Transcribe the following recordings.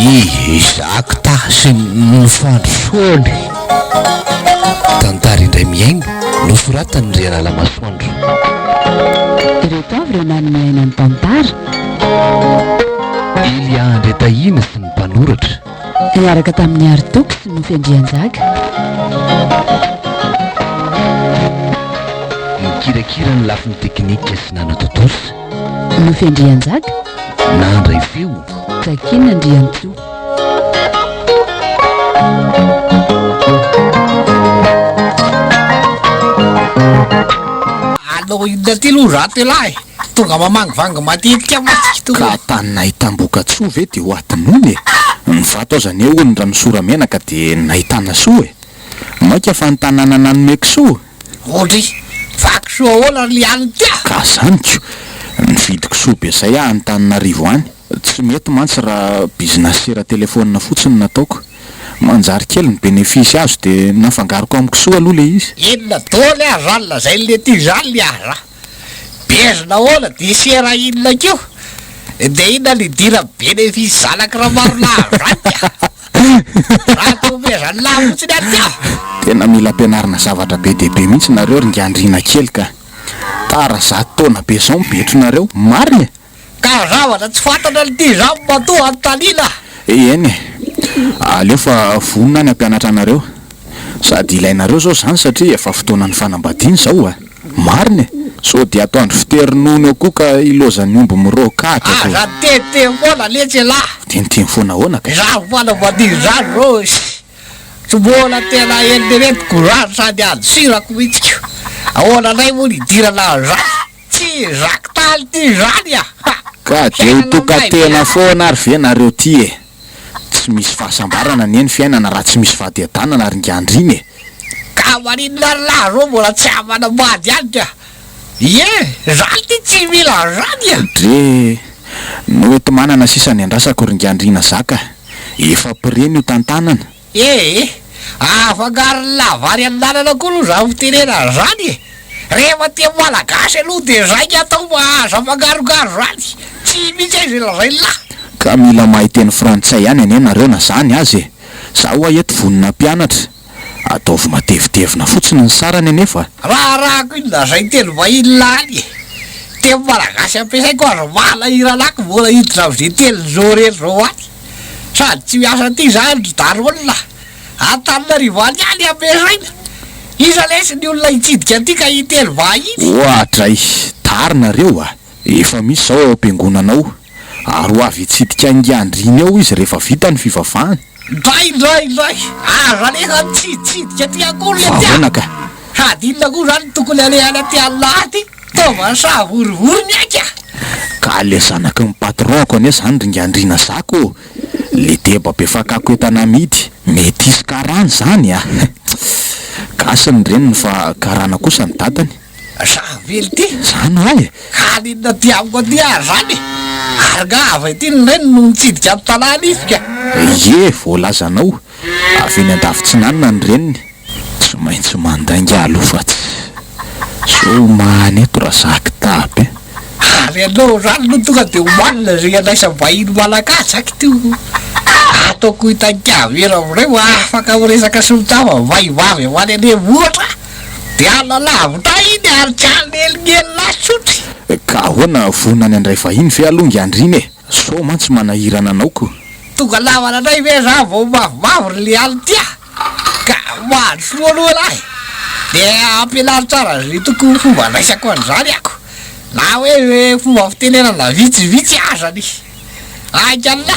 Izako tasy ny fandrosoany tantara indray miaina nosoratany ry Alala Masoandro. Ireto avy ireo nanomainany tantara Ilia André Tahina sy ny mpanoratra miaraka tamin'ny Artoko sy ny Fendrianjaka. Mikirakira ny lafin'ny teknika sy Nana Totosa. Ny Fendrianjaka Nandray feo Takina Andriantsoa. Allo inona ty lo raty lahy tonga mamangivanga matetika matsika ka tany tamboka tsoa ve de ho atinony ny vato aza ny eo ny ranosora menaka de nahitana soa maika fa ny tanàna nanomeko soa ohatry vaky soa ola liany tia ka zanyko ny vidiko soa be zay any Antananarivo any tsy mety mantsy raha businessera telefonina fotsiny nataoko manjary kely ny bénéfice azo de nafangaroko amiko soa aloha le izy. Inona dôly azalina zay le ty zany aza bezina ola de sera inona keo de inona lidira bénéfice zanaky raha maro lazany raha tomezany la fotsiny atya tena mila ampianarina zavatra be dehibe mihitsy nareo ringandrina kely ka tara zato taona be zao mibetronareo marina ka zavatra tsy fantana ty zany matoa antanina eny aleo fa vonona ny ampianatra anareo sady ilainareo zao zany satria efa fotoana ny fanambadiany zao marina so de atoandro fiterinony eo koa ka ilozany omby mirokatra aza tete foana letsy la teniteny foana ahoana ka za fanambadiany zany ro tsy mbola tena elineretiko zany sady adosirako mihitsiko ahoana nay moa nidirana zany tsy zaki taly ty zany ka de hotokatena foana ary ve nareo ty tsy misy fahasambarana ny eny fiainana raha tsy misy fahadiatanana ringandriny ka maninona la ro mbola tsy amanambady any tia zany ty tsy mila zany dre no eto manana sisany andrasako ringandrina zaka efa pireny io tantanana afangariny lavary any lalana koa aloha za fitenena zany rehefa tia malagasy aloha de zaiky atao mahazo afangarongaro zany tsy misy ay zay lazay la ka mila mahay teny frantsay ihany ane nareo na zany azy zaho eto vonina mpianatra ataovy matevitevina fotsiny ny sarany anefa rahako iny lazay teny vahiny lany teny malagasy ampiasaiko azo malahiralako mbola hiditra am'zay teny zao rery zao any sady tsy miasa ty zany daro olona Antananarivo any any ampiasaina iza lesy ny olona hitsidika ty ka hiteny vahiny ohatray tary nareo efa misy zao ampiangonanao ary ho avy hitsidika ingandriny eo izy rehefa vita ny fivavahany ndray aza lefa mitsiditsidika ty akolo le avonaka sady inona koa zany tokony alehany aty alaty taovany sa vorivorony aika ka le zanaky ny patronko ane zany ringandrina zako le deba be fakako entana midy mety isy karany zany gasiny reniny fa karana kosa ny dadany za vely ty zany ay kaninona ty amiko aty zany arigava ty ny reny no mitsidika amy tanàna izy ka voalazanao avy eny andavitsinanina ny reniny tsy maintsy mandainga aloha fa tsy so maneto raha zaky taby ary anao zany no tonga de homanina zay anaisa vahiny malagasy aky ty ataoko hitankavera amreo afaka miresaka solotava vaivavy hoany ane voatra de alalavitra iny ary tsy alelignely lasotry ka ahoana vonany andray vahiny fe alonga andriny so mantsy manahirana anaoko tonga lavana anay ve za vao mavimavy le aly tia ka mahasoa aloha lahy de ampianary tsara zay toko fomba naisako an'izany ako na hoe fomba fitenenana vitsivitsy azany aika la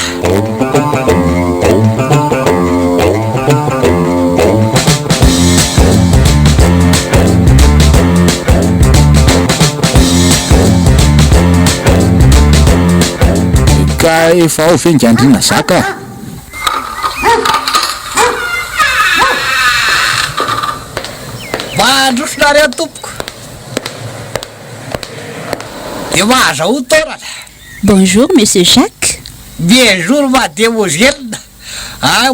ka efa ao vengandrina zaka mandrosonareo tompoko de mahazaho taorana Bonjour monsieur Jacques. bien jour mademoiselle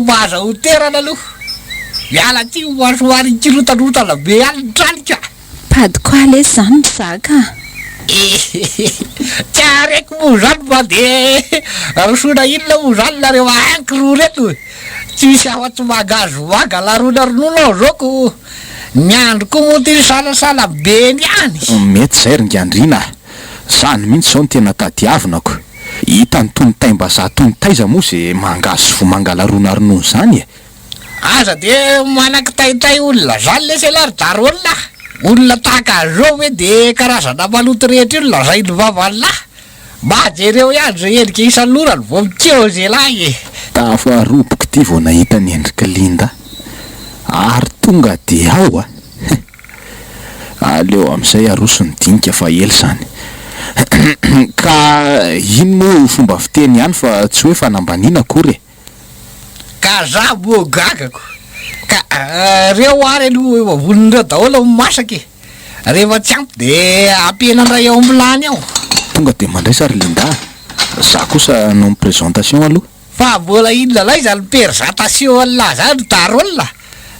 mahazaho terana aloha miala ty masoary kirotanrotana be any tranika Pas de quoi aller zany zaka. Tiareko moa zany mba de rosoana inona moa zany nareo ankiroa reto tsy misy afa-tsy magazo maga larona rononao zaoko ny andro koa moa ty salasala be ny any mety zay ringandrina zany mihitsy zao ny tena tadiavinako hitany tony taimbaza tony taiza moa ze mangazo vo mangalarona ronono zany e aza de manak taitay olona zany le selardary olona tahaka zao hoe de karazana maloto rehetra io lazay ny vavan'lahy mba jereo ihany zay endrika isan'orany vo mikeo ze lahy e tafaroboky ty vo nahita ny endrika linda ary tonga de ao a aleo am'izay arosony dinika fa ely zany ka ino moa fomba fiteny ihany fa tsy hoe fanambaniana akory ka za moa gagako ka reo ary aloha vonon'ireo daholo masaky rehefa tsy ampy de ampienandray eo am'lany ao tonga de mandray sary linda za kosa no mi présentation aloha fa mbola inona lay zany présentation an'la zany daro olona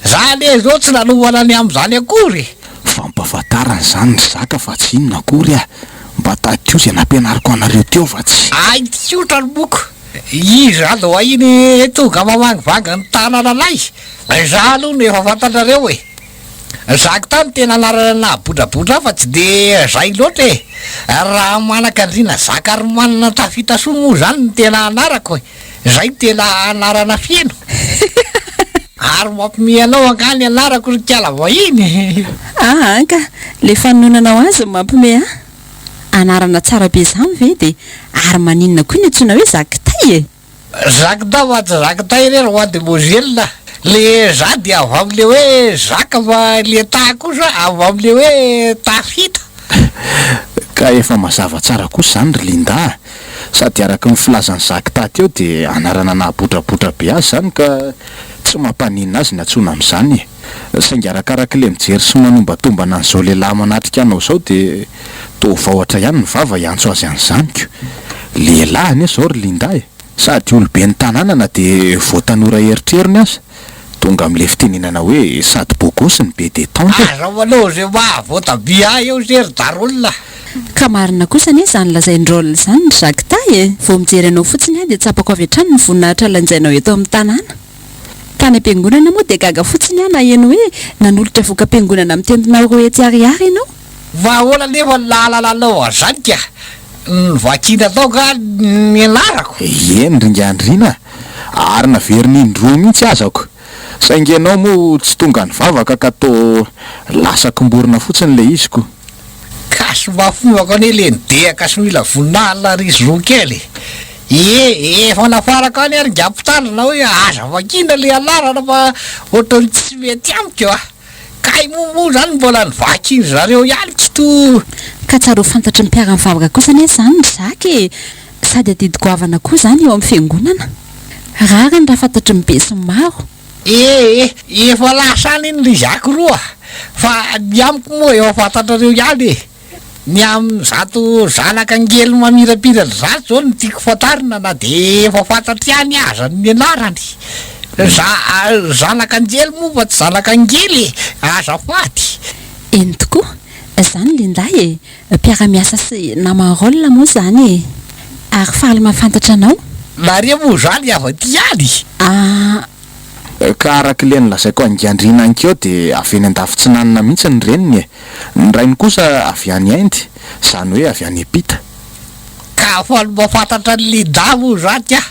za le zao tsy nalohana any am'zany akory fampafatarany zany ry zaka fa tsy inona akory a mba takio zay nampianariko anareo teo fa tsy ay tiotra ny boko izy aloha iny tonga mamangivanga ny tanana lay za aloha no efa fantanareo e zako tany tena anarana nabodrabodra fa tsy de zay loatra e raha manakandrina zaka ary manana tafita soa moa zany ny tena anarako e zay tena anarana fieno ary mampimeanao angany anarako ry kiala vahiny ka le fanonanao azy mampime anarana tsara be zany ve de ary maninona koa ny antsona hoe zakitay e zakita fa tsy zakitay re roi de mozelina le za de avy am'le hoe zaka fa le ta kosa avy am'le hoe tafita ka efa mazava tsara kosa zany ry linda sady araka ny filazany zakita teo de anarana nabodrabotra be azy zany ka tsy mampanina azy ny atsona am'izany e saingy arakaraka le mijery sy manombatomba an'izao lehilahy manatrika anao zao de to vahoatra ihany ny vava iantso azy an'izanyko lehilahy anie zao ry linda e sady olobe ny tanànana de voatanora eritreriny azy tonga am'le fitenenana hoe sady bogosiny be détente aza manao zay mahavoatabia eo zery darolona ka marina kosa anie zany lazaindrôl zany ry zakitay e vo mijery anao fotsiny a de tsapako avy hatrany ny voninahitra lanjainao eto amin'ny tanàna tany am-piangonana moa de gaga fotsiny a na eno hoe nanolotra voka am-piangonana amitentinao roa etiariary ianao vahoana nefa lalalanao azany ka vakina tao ka ny anarako eny ringandrina ary naveriny indroa mihitsy azako saingy anao moa tsy tonga ny vavaka ka to lasakimborona fotsiny le iziko kasy mafovako ane le nidehaka sy mila voninahina rizy roa kely efa nafaraka any ary ngampitandrina hoe aza vakina le anarana fa ohatrany tsy mety amiko a kay momo zany mbola nivakiny zareo ihany tsy to ka tsaro fantatry mpiara mivavaka kosa anie zany ry zaky sady adidiko avana koa zany eo amin'ny fiangonana rarany raha fantatry mibe sy maro efa lasany iny ry zako roa fa ny amiko moa efa fantatrareo ihany e ny am'zato zanaka angely mamirapirany zato zao ny tiako fantarina na de efa fantatry ihany aza ny anarany zanaka angely moa fa tsy zanaka angely azafady eny tokoa zany linday e mpiara-miasa sy namarôlina moa zany e ary faly mahafantatra anao naria moa zany avaty ihany ka arak'le nylazaiko angandrina ankeo de avy eny andafitsinanina mihitsy ny reniny e ny rainy kosa avy any aindy zany hoe avy any epita ka faly mahafantatra ny linda moa zany ka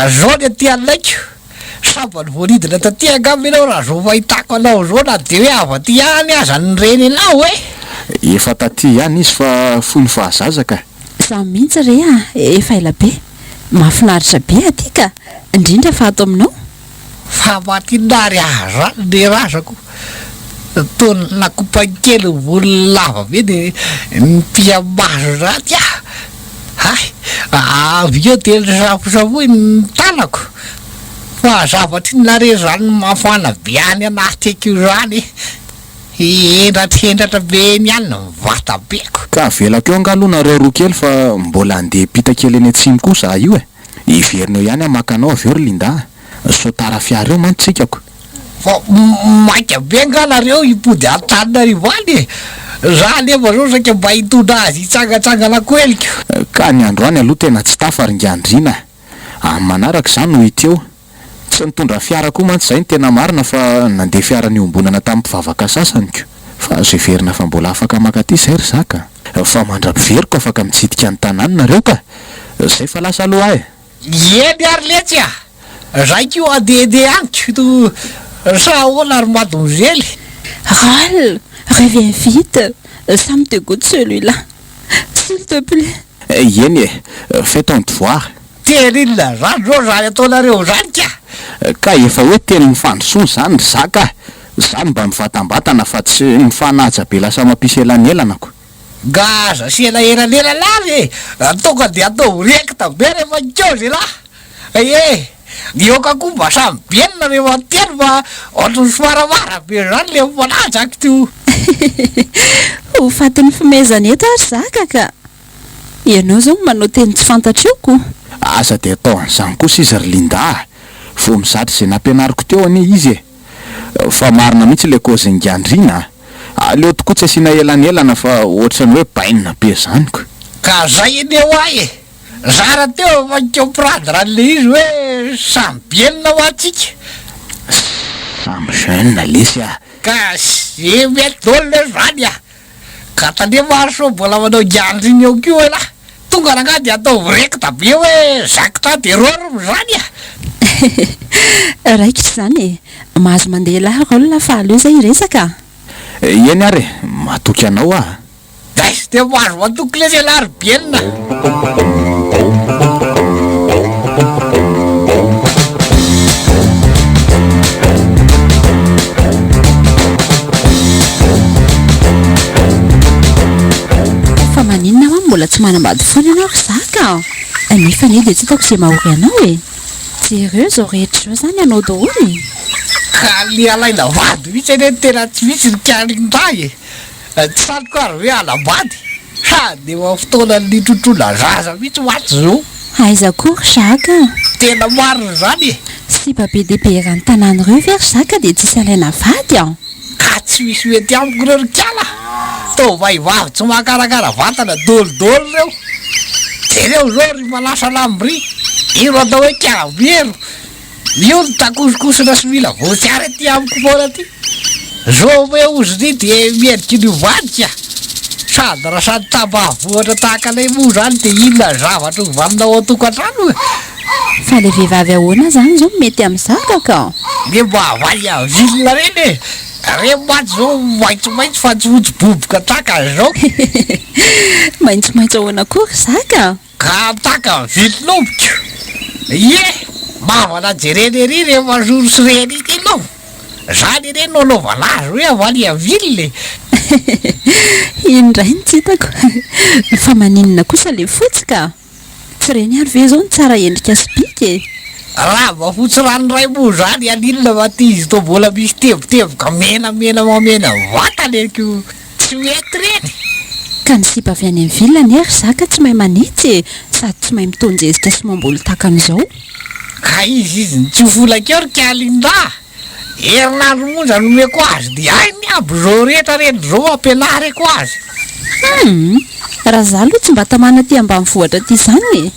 zao ny aty alaiko sambany voanidina taty angamy anao raha zao mahitako anao zao na de hoe avaty ihany aza ny reny anao e efa taty ihany izy fa fony fahazazaka za mihitsy re efa ela be mahafinaritra be aty ka indrindra fa ato aminao fa matinary azany le razako tony nakopankely volo lava be de mpiamazo zany hay avy eo de safosavoy ny tanako fa zavatry nare zany mafana be any anaty akio zany endratrhendratra be ny any mivata beko ka velakeo angalo nareo roa kely fa mbola andeha pita kely eny atsimo koa za io e iverinao ihany amakanao avy eo ry linda sotara fiara eo mantsy tsikako fa maika be nga nareo ipody an-tanina rivany Za nefa reo saika mba hitondra azy hitsangatsangana koelika. Ka ny androany aloha tena tsy tafaringandriana. Amin'ny manaraka izany no hita eo. Tsy nitondra fiara koa mantsy izay ny tena marina fa nandeha fiara niombonana tamin'ny mpivavaka sasany ko. Fa azo heverina fa mbola afaka makaty izay ry zaka. Fa mandrapiveriko afaka mitsidika ny tanàna nareo ka. Zay fa lasa aloha ahy. Eny ary letsy a. Raika io adede aniko to sa ahoana ary mademoiselle. Ral, reviens vite. Ça me dégoûte celui-là. S'il te plaît. Eny fais ton devoir. Tena inona zany reo zany ataonareo zany ka. Ka efa hoe teny mifandrosoana zany ry zaka. Zany mba mivatambatana fa tsy mifanaja be lasa mampisy elanelana ko. Gaza sy elanelalany tonga de atao rekta be rehefa keo zay lahy. Nioka koa mba samy benina rehefa teny mba ohatrany somaramara be zany le manajaky to. Ho fatin'ny fimezana eto ary zaka ka. Ianao zao manao teny tsy fantatreo. Asa de atao an'izany kosa izy ry Linda. Vao mizatra izay nampianariko teo anie izy. Fa marina mihitsy le kozingandrina. Aleo tokoa tsy asiana elanelana fa ohatrany hoe bainina be zany ko. Ka zay eny eo ahy zara teo makeo pradra an'le izy hoe samy benina ho atsika. Samy jeune lesy a. Ka ze mety dolo le zany a. Ka tane maro so mbola manao gandriny eo keo e lahy. Tonga raha de atao rekta be hoe zakta terror zany a. Raika izany mahazo mandeha lahy olona fa aleo zay resaka. Eny ary matoky anao a. Daisy de mahazo matoky le zay lary benina. Fa maninona hoa mbola tsy manambady foana ianao ry zaka. Nefa ne de tsy hitako izay mahory anao e. Jereo zao rehetra zao zany anao daholo. Ka le alaina vady mihitsy ane tena tsy misy ny kalindray tsy saliko ary hoe alabady de fotoana ny trotrona zaza mihitsy maty zao. Aiza koa ry zaka. Tena marina zany Sy babe dehibe rany tanàna reo ve ry zaka de tsisy alaina vady aho. ka tsy misy mety amiko reo ry kala. Tao vaivavy tsy mahakarakara vatana dolodolo reo. Jereo zao ry malasa lambry. Iro atao hoe kavero. Io ny takosikosina sy mila voatsiara ty amiko foana ty. Zao hoe ozy ty de mieriky ny vadika. Sady raha sady taba-voatra tahaka anay moa zany de inona zavatra hovaninao an-tokantrano. Fa le vehivavy ahoana zany zao mety amin'ny zaka ka. Ne mba havaly avilona reny e. Re maty zao maitsomaitso fa tsy hotsy boboka taka zao. Maitsomaitso ahoana koa ry zaka. Ka taka vilonoboko. Mavana jereny ery rehefa zoro sy reny iny ianao. Zany reny no anaovana azy hoe avaly avilona. Indray ny tsy hitako. Fa maninona kosa le fotsy ka. Tsy reny ary ve zao ny tsara endrika sy bika e. Raha mba fotsy ranoray moa zany aninona maty izy to mbola misy teboteboka menamena mamena vatany eko tsy mety reny. Ka ny sipa avy any amin'ny vilany ry zaka tsy mahay manitsy e. Sady tsy mahay mitonjezitra sy mamboly tahaka an'izao. Ka izy ny tsy volakeo ry kalinda. Herinandro monja nomeko azy de ainy aby zao rehetra reny zao ampianariko azy. Raha za aloha tsy mba tamana ty ambanivohitra ty zany e.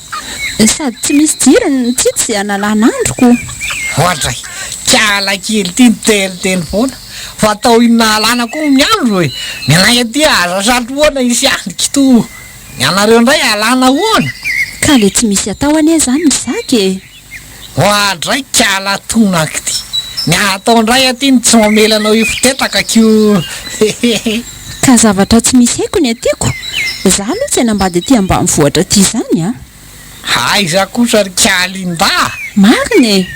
Sady tsy misy jirany tsitsy izay analan'androko. Ohatray kiala kely ty nitelitely foana. Fa atao inona alana koa ny andro e. Ny anay aty aza saty hoana isy andriky to. Ny anareo ndray alana hoana. Ka le tsy misy atao anie zany ny zaka e. Ohatray kiala tonaky ty. Ny atao ndray aty ny tsy mamelanao ifotetaka kio. Ka zavatra tsy misy haiko ny atyko. Za aloha tsy hanambady aty ambanivohitra ty zany a. Aiza kosa ry kalinda. Marina e.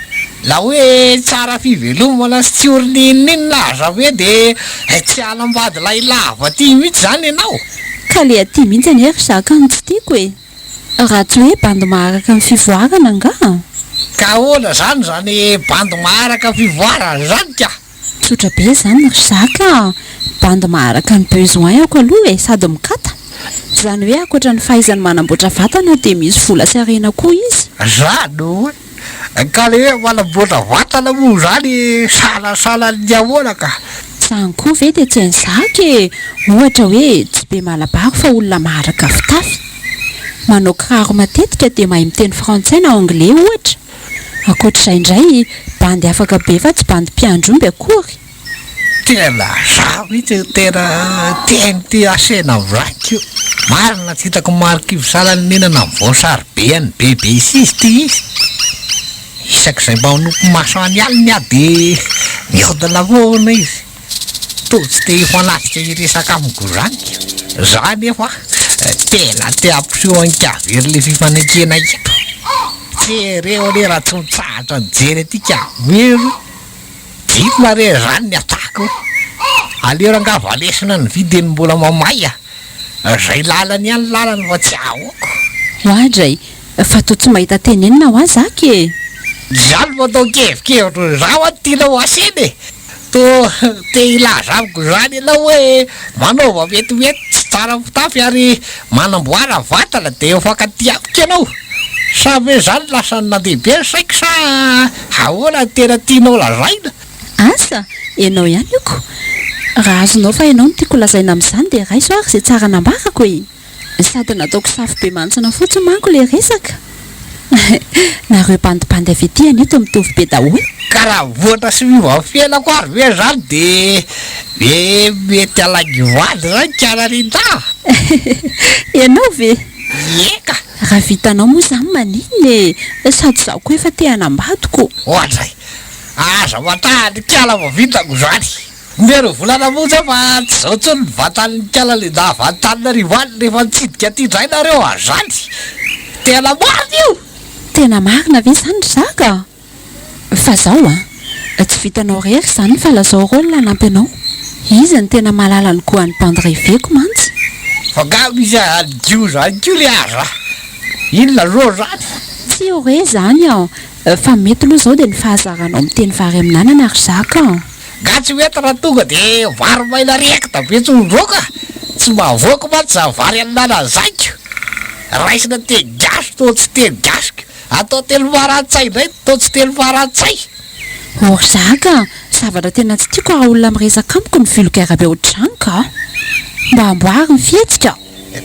La hoe tsara fivelomana sy tsy orinininy laza hoe de tsy hanambady lay lava ty mihitsy zany ianao. Ka le aty mihitsy anie ry zaka ny tsy tiako e. Raha tsy hoe bandy maharaka amin'ny fivoarana nga. Ka ahoana zany bandy maharaka fivoarana zany ka. Tsotra be zany ry zaka. Bandy maharaka ny besoin ako aloha e sady mikata. Zany hoe akoatra ny fahaizany manamboatra vatana de misy vola sy harena koa izy. Zany hoe ka le hoe manamboatra vatana moa zany salasalan'ny ahoana ka. Zany koa ve dia tsy nizaka e, ohatra hoe tsy be malabaro fa olona maharaka fitafy. Manao kiraro matetika dia mahay miteny frantsay na anglais ohatra. Ankoatr'izay indray bandy afaka be fa tsy bandy mpiandromby akory. Tena za mihitsy tena tiany asena vraky io. Marina tsy hitako marikivy salany nenana voasary be any BBC izy ty izy. Isak'izay mba manopy maso any aliny a dia mihodina foana izy. To tsy te hifanatrika iresaka amiko zany. Za nefa tena te ampiseho ankavery le fifanekena ito. Jereo le raha tsy mitsahatra nijery atika avery. Vitona re zany ny atako. Aleo nga valesina ny vidiny mbola mamay a. Zay lalany ihany lalany fa tsy ahoko. Hoadray, fa to tsy mahita tenenina ho azaka e. Zany matao kevikevitra zaho tiana ho aseny e. To te ilaza amiko zany ianao hoe manaova vetivety tsy tsara fitafy ary manamboara vatana dia mifankatia amiko ianao. Sa ve zany lasa nandehibe saiko sa ahoana tena tianao lazaina? Asa, ianao ihany ioko. Raha azonao fa ianao no tiako lazaina amin'izany dia raiso ary izay tsara nambarako e. Sady nataoko safy be mantsana fotsiny manko le resaka. Nareo bandibandy avy ety aneto mitovy be daholo. Ka raha voatra sy mivafielako ary ve zany dia mety alagivoady zany kiararinda. Ianao ve? Eka. Raha vitanao moa zany maniny e, sady zaho koa efa te hanambadiko. Ohatray, aza matahany kiala vo vitako zany. Mero volana monja fa tsy zao tsony ny vatan'ny kiala le nahavantanina rivany rehefa nitsidika ty indray nareo azany. Tena marina io. Tena marina ve zany zaka? Fa zao tsy vitanao rery zany fa lazao rôle lanampy anao. Izy ny tena mahalala ny kohan'ny bandreveko mantsy. Fa nga misy adio zany kio le aza. Inona ro zany? Tsy ho re zany fa mety aloha zao dia ny fahazaranao miteny vary amin'anana ary zaka. Nga tsy mety raha tonga dia vary maina rekta be tsy hondroka. Tsy mahavoaka mantsy za vary amin'anana zaiko. Raisina teny gasy to tsy teny gasiko. Atao telo farantsay indray to tsy telo farantsay. Or zaka, zavatra tena tsy tiako raha olona miresaka amiko ny vulgaire ohatr'izany ka. Mba amboary ny fihetsika.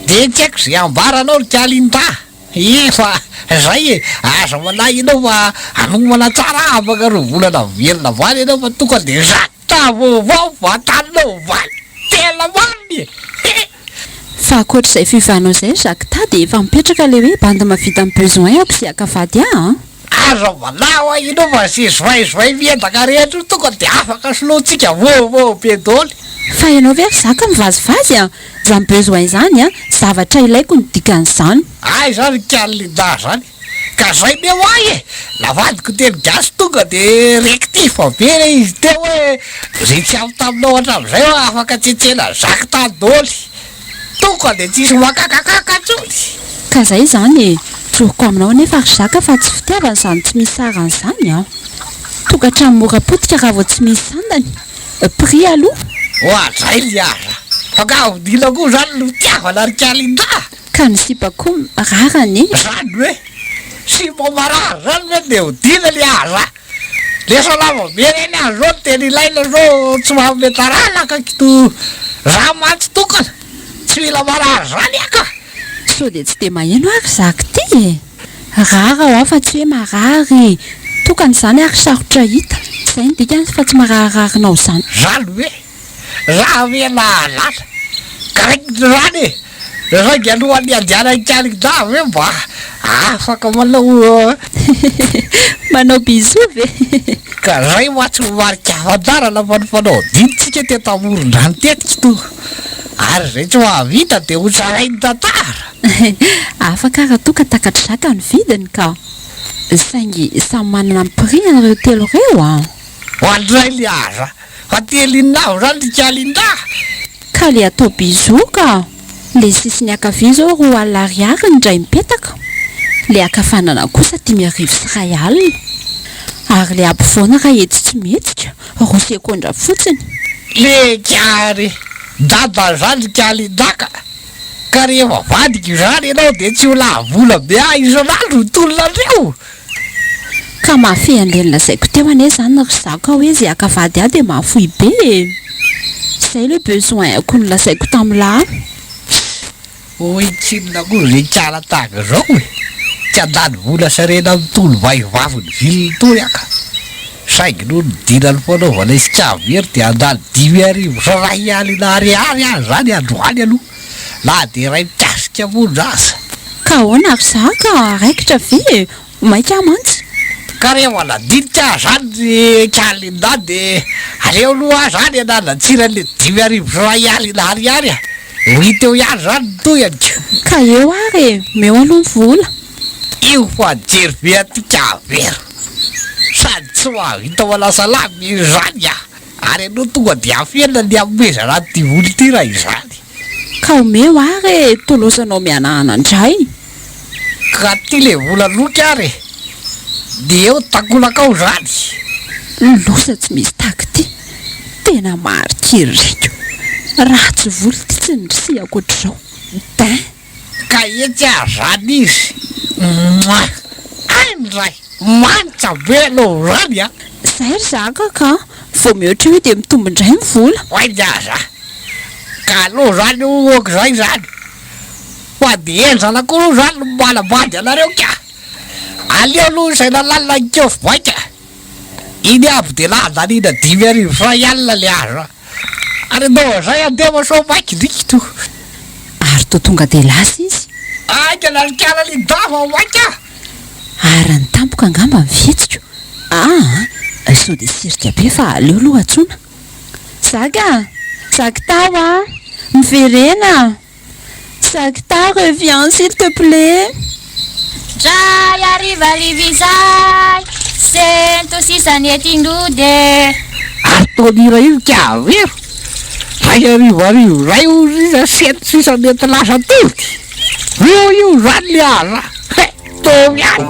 Dia tsy haiko izay ambaranao ny kalinda. Efa zay e, aza manahy ianao fa anomana tsara afaka ro volana velona valy ianao fa tonga dia zata vaovao vataninao valy. Tena mariny e. Fa ankoatr'izay fivanao izay Jacques ta dia efa mipetraka le hoe bandy mahavita amin'ny besoin aoko sy akafady a. Aza manao a ianao fa sy zovaizovay miendaka rehetra tonga dia afaka soloantsika vaovao be daholo. Fa ianao ve ry zaka mivazivazy a? Zany besoin izany a, zavatra ilaiko ny dikan'izany. Ay zany kalinda zany. Ka zay ne hoay e, lavadiko teny gasy tonga dia rectif be le izy teo hoe zay tsy avy taminao hatramin'izay hoe afaka tsetsena zaka tany daholo. Tonga dia tsisy makakakaka tsony. Ka zay zany e, tsoroko aminao nefa ry zaka fa tsy fitiavana izany tsy misy saran'izany a. Tokantrano mora potika raha vao tsy misy sandany. Prix aloha. Ohatray le aza. Fa ka vidina koa zany no tiavana ry kalinda. Ka ny sipako rarany. Zany hoe sipa marary zany hoe dia hodina le aza. Lesa lava mereny azy zao tena ilaina zao tsy mahametaralaka kito raha mantsy tokana. Tsy mila marary zany aka. So dia tsy dia maheno ary zaka ty e. Rara fa tsy hoe marary. Tokana izany ary sarotra hita. Izay ny dikany fa tsy mararararinao izany. Zany hoe raha mena lala. Karaikitra zany e. Raha alohan'ny andianany kalinda hoe mba afaka manao manao bisou ve? Ka zay matsy marika hafantarana fa ny fanao dinitsika teto amoron-drano tetika to. Ary zay tsy mahavita dia ho tsarainy tantara. Afaka raha toa ka takatra zaka ny vidiny ka. Saingy samy manana ny prix anareo telo reo a. Ho andray le aza. Fa telinao zany ny kalinda. Ka le atao bisou ka. Le sisiny akavia zao roa alina ariary ny iray mipetaka. Le akafanana kosa 10,000 sy 1 alina. Ary le ampovoana raha etsy tsy mihetsika, roa sekondra fotsiny. Le kary dada zany kalindaka. Ka rehefa vadika zany ianao dia tsy ho lavola be isan'andro tolonareo. Ka mahafehan'lelona zaiko teo ane zany ry zaka hoe zay akavady ahy dia mahafoy be. Izay le besoin ko nolazaiko tamin'lahy. Oi tsinona koa rehitrala tahaka zao e. Tsy andany vola sarena mitolo vaivaviny vilony toy aka. Saingy no nidina ny fanaovana izy kavery dia andany 5,000 sy 2,000 ariary azy zany androany aloha. Na dia ray mikasika vonjasa. Ka ahoana ry zaka raikitra ve maika mantsy. Ka rehefa nadinika zany kalina dia aleo aloha zany ananatsiran'le 5,000 sy 2,000 ariary a. Ho hita eo ihany zany toyany. Ka eo ary meo aloha ny vola. Io fa jery be aty kavery. Sady tsy mahavita malasalamy izany a. Ary anao tonga dia afena ny amezana ty voly ty raha izany. Ka omeo ary tolosanao mianahana indray. Ka ty le vola loky ary. Dia eo takolakao zany. Losa tsy misy taky ty. Tena marikiriko. Ratsy voly ty tsy nirisia akoatr'izao. Tin. Ka etsy zany izy. Andray manitra be aloha zany a. Zay ry zaka ka vao mihoatra hoe dia mitombo indray ny vola. Oaidaza. Ka aloha zany oaka zay zany. Fa dia enjana koa aloha zany no malabady anareo ka. Aleo aloha izay nalalina nkeo vaika. Iny aby dia landanina 5,000 sy 2,000 le azo. Ary ndao zay andema so maiky rikito. Ary to tonga dia lasa izy. Aika narikala le dava maika. Ary ny tampoka angamba mifetsiko. So dia sirika be fa aleo aloha atsona. Zaka tao a. Miverena. Zaka tao reviens s'il te plaît. Dray ariva livizay sento sisany etin-dode. Artonira io kavery. Ray arivo ray ozy sento sisany ety lasa tety. Io zany le aza. Tov ihany.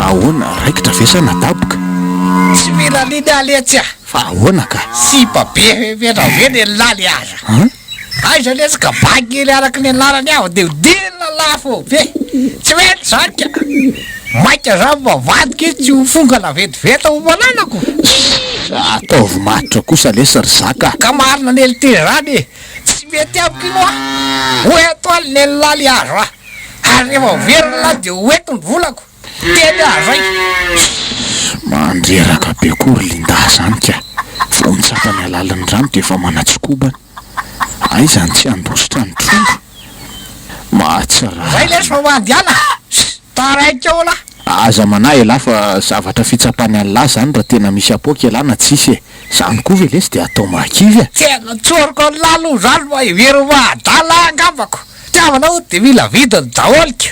Ahoana raikitra vesa nataboka. Tsy mila liny aletsy a. Fa ahoana ka? Sipa be veraveny laly aza. Aiza lesy ka bagely araky ny anarany aho dia hodinina lafo be. Tsy mety zany ka. Maika zany mavadika izy tsy ho fongana vetivety ho mananako. Ataovy matotra kosa lesy ry zaka. Ka marina nely ty zany e. Tsy mety amiko ino a. Hoeto aly nely laly azo a. Ary rehefa verina lahy dia hoeto ny volako. Teny azay. Mandreraka be kory linda zany ka. Vao mitsapa ny alalan'ny rano dia efa manatsikobana. Aizany tsy andositra ny trondro. Mahatsara. Zay lesy fa mandiana. Taraika eo lahy. Aza manahy elahy fa zavatra fitsapany an'lahy zany raha tena misy apoaka elahy na tsisy e. Zany koa ve lesy dia atao makivy a. Tena tsoriko ny lalo zany ma ivery mahadala angambako. Tiavanao dia mila vidiny daholika.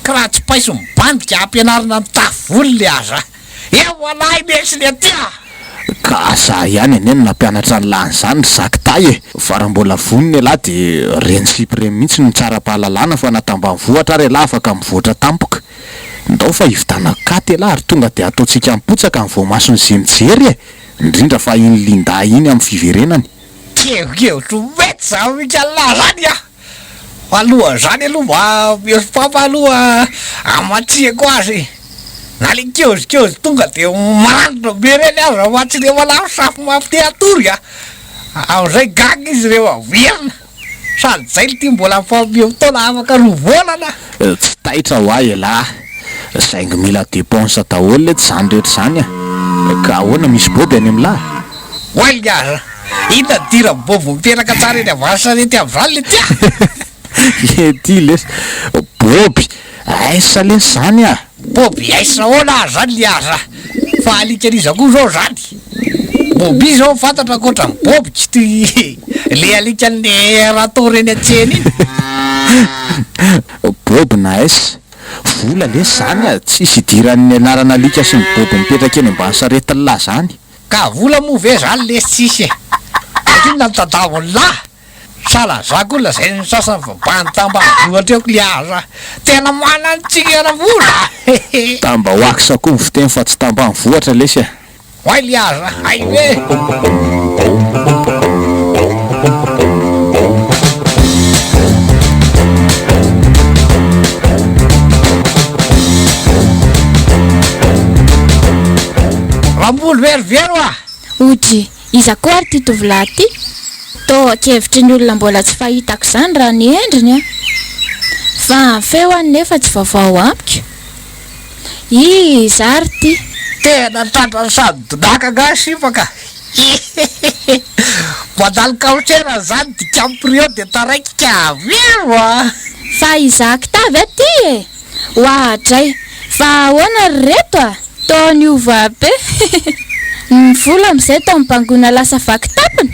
Ka raha tsy paiso mibandika ampianarina mitafy le aza. Eo alahy nesy le tia. Ka za ihany eneny nampianatra ny lany zany zaky tay e. Fa raha mbola voniny elahy dia reny sipre mihitsy ny tsara-pahalalana fa natambanivohatra ary elahy afaka mivoatra tampoka. Ndao fa hivitana katy elahy ary tonga dia ataontsika mipotsaka ny voamasony izay mijery e. Indrindra fa iny linda iny amin'ny fiverenany. Kevokevotro mety za mikalahy zany a. Aloha zany aloha mba miosopapa aloha amatsiako azy. Na le kiozikozy tonga dia marandro be reny azy raha matsy le malafo safo mampite atory a. Amin'izay gaga izy rehefa verina. Sady zay le ty mbola mifamio fotoana afaka rovolana. Tsy taitra ho ahy elahy. Saingy mila dépense daholo le tsy zany rehetra zany a. Ka ahoana misy boby any amin'lahy? Oay le aza. Ina dira bobo miperaka tsara eny avansarety amin'izany le tia. Ety lesy boby aisa lesy zany a. Boby aisa hoana zany le aza. Fa alikaniza koa zao zany. Boby zao fantatra koatra ny boby tsy ty le alikan'le rato reny atsena iny. Boby na aisa vola lesy zany a. Tsisy idiran'ny anarana alika sy ny boby mipetraka eny ambany saretin'ny lahy zany. Ka vola moa ve zany lesy tsisy e. Inona ny tadavony lahy. Sala zako la zay ny sasany vabany tambanivohatra eko le aza. Tena manantsika na vola. Tambahoakisa koa ny fiteny fa tsy tambanivohatra lesy a. Oay le aza. Ay ve. masomboly verivero a Oji, iza koa ary ty tovolahy ty tô akevitry ny olona mbola tsy fahitako izany raha ny endriny a fa feoany nefa tsy vaovao amiko iza ary ty tena tratra sady donaka gasipaka mandalo kaotrena zany dikamprio de taraikika vero a fa izaka tavy aty e ohatray fa ahoana ry reto a tô niova be ny volo am'izay tô mibangona lasa vaky tapany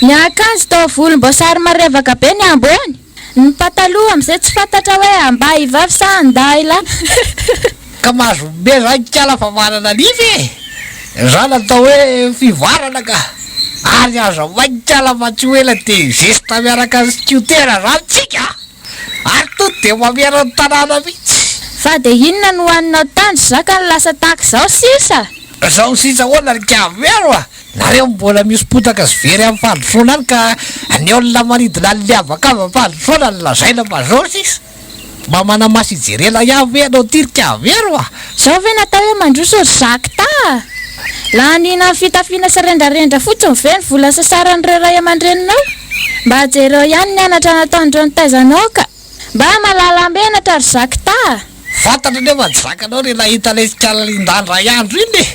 ny akanjo tô volomboasary marevaka be ny ambony ny pataloha am'izay tsy fantatra hoe amba ivavy sa andahy la ka mahazo be zany kala fa manana nify e zany atao hoe fivarana ka ary azo mainkala matsoela de zesta miaraka azy kiotera zany tsika ary to de mamiara ny tanàna mihitsy fa de inona no hoaninao tandry zaka ny lasa tahaka zao sisa zao sisa hoana ry kavero a nareo mbola misy potaka sy very amin'ny fandrosoana any ka ny olona manidina ny liavaka fandrosoana ny lazaina ma zao sisa mba manamaso ijerena ihany anao ty ry kavero a zao ve natao hoe mandroso ry zaky ta la nina ny fitafiana sy rendrarendra fotsiny ve ny vola sasarany reo ray aman-dreninao mba jereo ihany ny anatra nataondreo ny taizanao ka mba malalam-benatra ry zaky ta fantatra nefa tsy zakanao re nahita le sikalindandra andro iny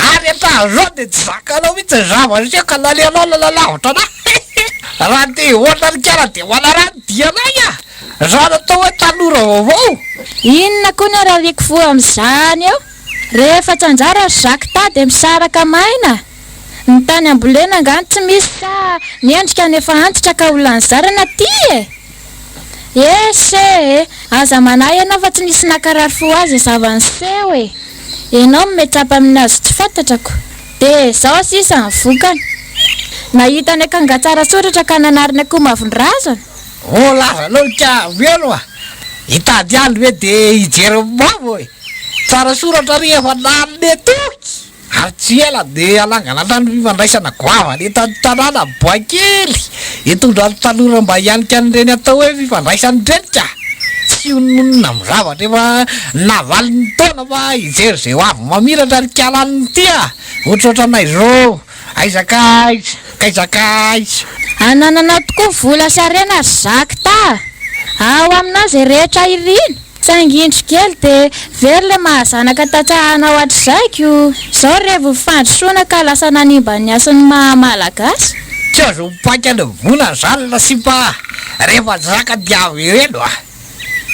ary ata zao de tsy zakanao mihitsy ny zavatra ka laleanao lalalavitra na raha te hoana ry kara de hoana raha ny dianay a zany atao hoe tanora vaovao inona koa ny arariko vo am'izany eo rehefa tsy anjara ry zaky ta de misaraka maina ny tany ambolena ngany tsy misy sa niendrika nefa antitra ka olany zarana ty e ese aza manahy ianao fa tsy nisy nakarary fo azy zavany seho e ianao metrapa aminazy tsy fantatrako de zao sisa ny vokany nahita ny akangatsara soratra ka nanariny akoho mavondrazana o lazanao ka velo a hitady any hoe de hijery mavo e tsara soratra rehefa nanne toky ary tsy ela de alangana trano fifandraisana goavany etany tanàna boakely hitondra ny tanora mba hianika an'ireny atao hoe fifandraisany reny ka tsy ononona amin'ny zavatra efa navaliny taona fa hijery zay ho avy mamiratra ry kalaniny ty a ohatrohatranay zao aizakaiza kaizakaiza anananao tokoa vola sarena ry zaky ta ao aminazy rehetra iriny saingindry kely de very le mahazanaka tatsahanao hatr'zaiko zao revo fandrosoana ka lasa nanimba ny asany mahamalagasy tsy azo mipaika ny volana zany lasipa rehefa zaka diavereno a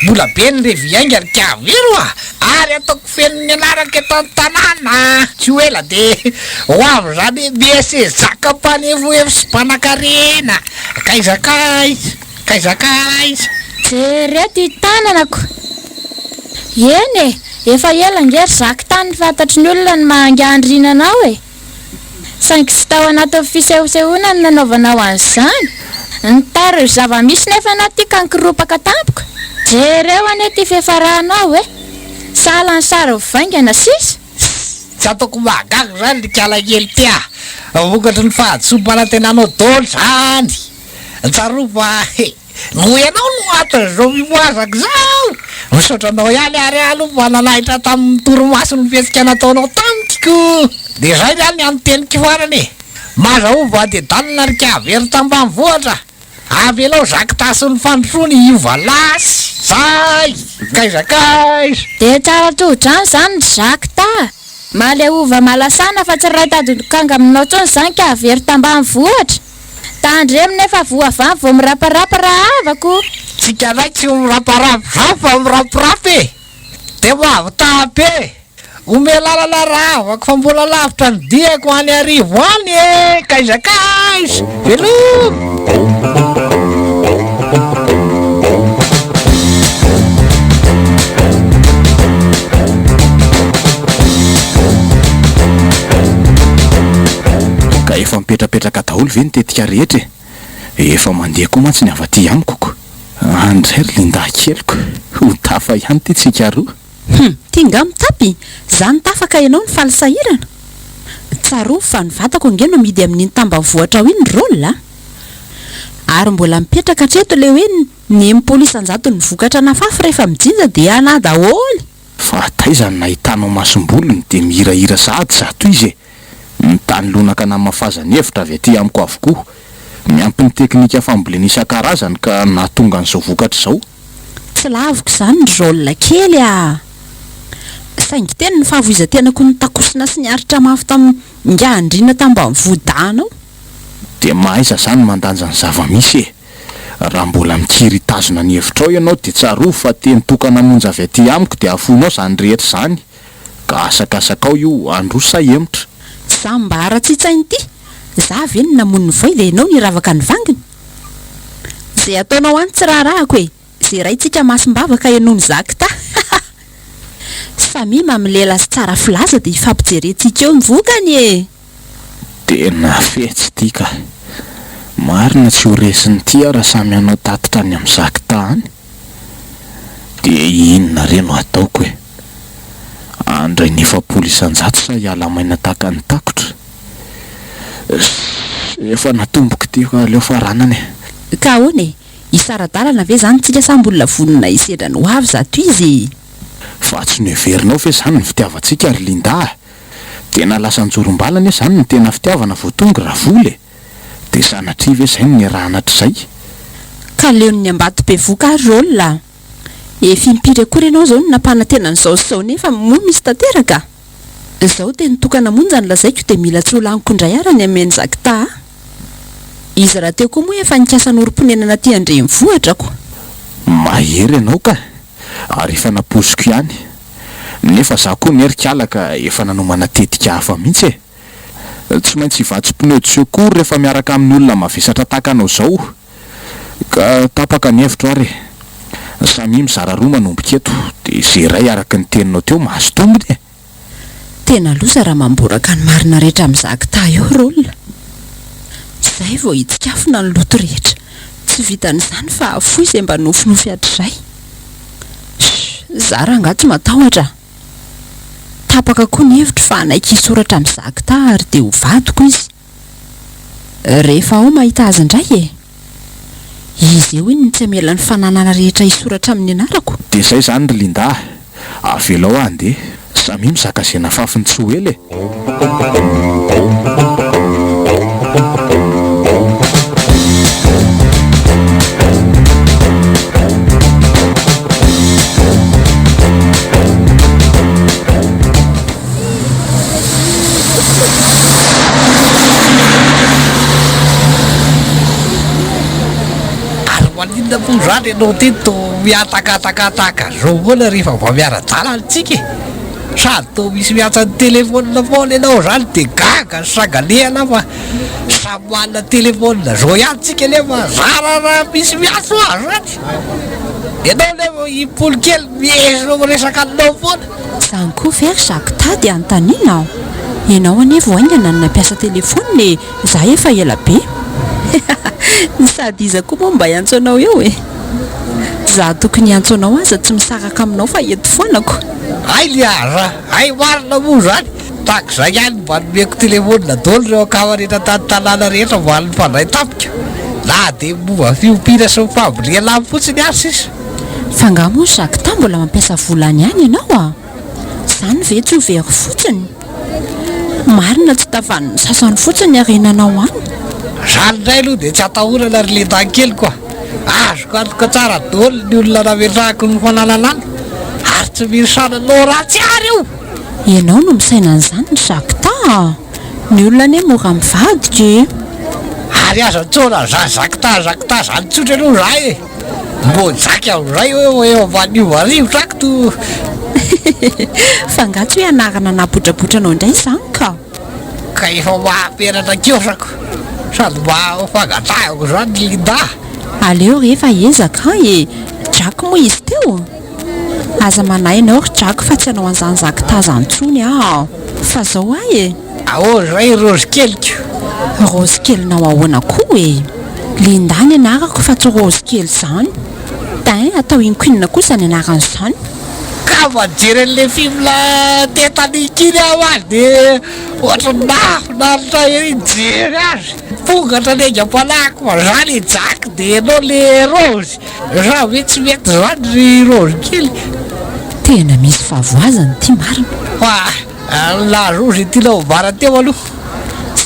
mbola be ny reviainga ry kavero a ary ataoko fenony anaraka eto tanàna tsy ho ela de ho avy zany miese zaka mpanefoefo sy mpanakarena kaizakaiza kaizakaiza jereto hitananako eny e efa ela ngery zaky tany fantatry ny olona ny mahangiandrinanao e saingy sy tao anatin'ny fisehosehoana ny nanaovanao an'izany ny tary zava-misy nefa anaty kankiropaka tampoka jereo ane ty fefarahanao e salany sary vaingana sisa tsy ataoko mahagaga zany ry kalakely ty a vokatry ny fahadisom-panatenanao dolo zany tsarofa no ianao no atiny zao mimoazako zao misotranao ihany ary alofa nanahitra tamin'ny toromaso ny fihetsika nataonao tamiko de zay zany any tenyko farany e mazaova de dalina ry kavery tambanivohatra avy anao zaky tasy ny fandrosoany iova lasy zay kaizakaiza de tsara todrany zany ry zaky ta male ova malasana fa tsy ray tadodokanga aminao tsony zany ka avery tambanivohatra tandremo nefa voavany vo miraparapa raha avako tsika ndraiky tsy miraparapy zao fa mirapirapy e de mahavy tabe ome lalana raha avako fa mbola lavitra ny diako any arivo any e kaizakaiza velo ka efa mipetrapetraka daholo ve ny tetika rehetra e efa mandeha koa mantsy ny avaty ihany koko andray ry linda keliko ho tafa ihany ty tsika roa tinga mitapy zany tafaka ianao ny falisahirana tsaro fa ny vatako angeno midy amin'iny tambanivohatra ao iny rôla ary mbola mipetraka hatreto le hoe ny polisan-jato ny vokatra nafafy rehefa mijinja de ana daholy fa taizany nahitanao masombolony de mihirahira sahady zato izy e ny tany lonaka namafazany hevitra avy aty amiko avokoa miampy ny teknika fambolena isan-karazany ka nahatonga an'izao vokatra izao. Tsy laviko izany ny rôla kely a. Saingy tena ny fahavoizantenako ny takosina sy ny aritra mafy tamin'nga andriana tambanivohidana ao. Dia mahaiza izany mandanja ny zava-misy e. Raha mbola mikiry tazona ny hevitrao ianao dia tsaroa fa teny tokana monja avy aty amiko dia afonao izany rehetra izany ka asakasakao io androsa hemotra. Za mba ara-tsitsainy ity, za ve ny namono voy dia ianao ny ravaka ny vanginy. Zay ataonao any tsy raharahako e, zay raintsika masimbavaka ianony zaka ta. Samy mamilela sy tsara filaza dia ifampijerentsika eo mivokany e. Tena fetsy ity ka. Marina tsy ho resiny ty raha samy anao tatitra any amin'ny zaka tany. Dia inona re no ataoko e? Andray ny 700 isan-jato sa hiala maina tahaka ny takotra. Efa natomboka ty aleo faranany e. Ka ahoana e? Isaradalana ve zany tsika sambolona vonona isedra no avy zato izy? Fa tsy ny heverinao fe zany ny fitiavantsika ary Linda. Tena lasa njorombalana e zany ny tena fitiavana vao tonga raha voly. Dia sanatria ve izay ny raha anatr'izay? Ka leon'ny ambato be voka ary rôla. Efa impiry akory ianao izao no nampanatenany izao sy izao nefa moa misy tanteraka. Izao dia nitokana monja ny lazaiko dia mila tsy ho laniko indray arany ameny zakita. Izy raha teo koa moa efa nikasa norom-ponenana aty andrenivohitrako. Mahery ianao ka, ary efa napoziko ihany. Nefa za koa nerikala ka efa nanomana tetika hafa mihitsy e. Tsy maintsy hivatsy pneu de secours rehefa miaraka amin'ny olona mavesatra takanao izao. Ka tapaka ny hevitro ary. Samy mizara roa manomboka eto, dia izay iray araka ny teninao teo mahazo tombony e. Tena loza raha mamboraka ny marina rehetra amin'ny zakita eo rôla. Zay vao hitsikafona ny loto rehetra. Tsy vitan'izany fa foy izay mba nofinofy hatrizay. Za raha nga tsy matahotra. Tapaka koa ny hevitro fa anaiky hisoratra amin'ny zakita ary dia ho vadiko izy. Rehefa ao mahita azy indray e. Izy eo iny tsy amela ny fananana rehetra hisoratra amin'ny anarako. Dia izay zany ry Linda, avelao andeha. Samy mizaka izay nafafiny tsy ho ela e. Maninona po zany ianao teto miatakatakataka zao foana rehefa vao miara-dala antsika e. Sady toa misy miatsan'ny telefonina foana ianao zany dia gaga sagalehana fa samy manana telefonina zao ihany tsika nefa zarara misy miatso azy zany. Ianao nefa impolo kely miezina miresaka aminao foana. Zany koa very zakita dia anontaniana aho. Ianao anefa aingana ny nampiasa telefony za efa ela be. Sady iza koa moa mba hiantso anao eo e. Za tokony hiantso anao aza tsy misaraka aminao fa eto foanako. Ay liaza, ay marina moa zany. Tahaka izay ihany mba nomeko telefonina daholo ireo akama rehetra tany tanàna rehetra mba mifandray tampoka. Na dia momba fiompiana sy fambolena amin'ny fotsiny azy sisa. Fa nga moa zakita mbola mampiasa volany ihany ianao a. Zany ve tsy ho very fotsiny? Marina tsy tavan'ny sasany fotsiny arenanao any. Zany indray aloha dia tsy atahorana ry Linda kely koa. Azoko antoka tsara daholo ny olona nametrahako ny fanananany ary tsy misananao ratsy ary io. Ianao no misaina an'izany ny zakita. Ny olona anie mora mivadika e. Ary aza tsona zakita zany tsotra aloha zay e. Mbo zaky amin'izay hoe eo manivarivotra ako to. Fa nga tsy hoe anarana napodrapotranao indray izany ka. Ka efa mahamperatra kiosako. Sady mba fangatahako zany Linda. Aleo rehefa ezaka e. Drako moa izy teo. Aza manahy ianao ry drako fa tsy anao an'izany zakita zany intsony aho. Fa zao ahy e. Ahoana zay rose keliko. Rose kelinao ahoana koa e. Linda ny anarako fa tsy rose kely zany. Tain atao inkwinina kosa ny anaran'izany. Ka majery an'le film Titanic iny aho azy dia ohatra nafinaritra hijery azy. Pongatra ny aingam-panahiko fa zany hijaky dia ianao le rose. Raha hoe tsy mety zany ry rose kely. Tena misy favoazany ty marina. Fa la rose tianao vara teo aloha.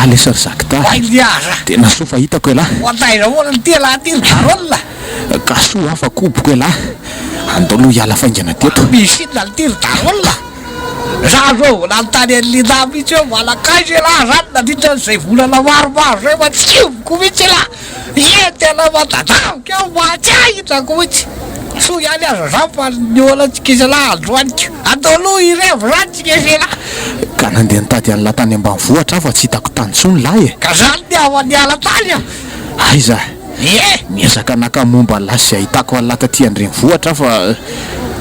lahy le sarzakta Wailiaza. tena soa fahitako e lahy Wataiza hoana ny tela aty darolona. ka soa afakoboko e lahy andao aloha hiala faingana teto Misy inona ny tiry darolona. Za zao nanontany an'lina mihitsy hoe malakaizy lahy zany nandritra n'izay volana maromaro zay matsiovoko mihitsy lahy. Ie tena matadavika aho mahatsiahitako mihitsy. Soa ihany aza za fa ny olantsika izy lahy androaniko. Andao aloha irevo zany tsika izy lahy. ka nandeha nitady an'la tany ambanivohitra fa tsy hitako tany tsony lahy e Ka zany ny avaniala tany aho. aiza Ie. miezaka nakamomba lasy ahitako an'la taty andrenivohitra fa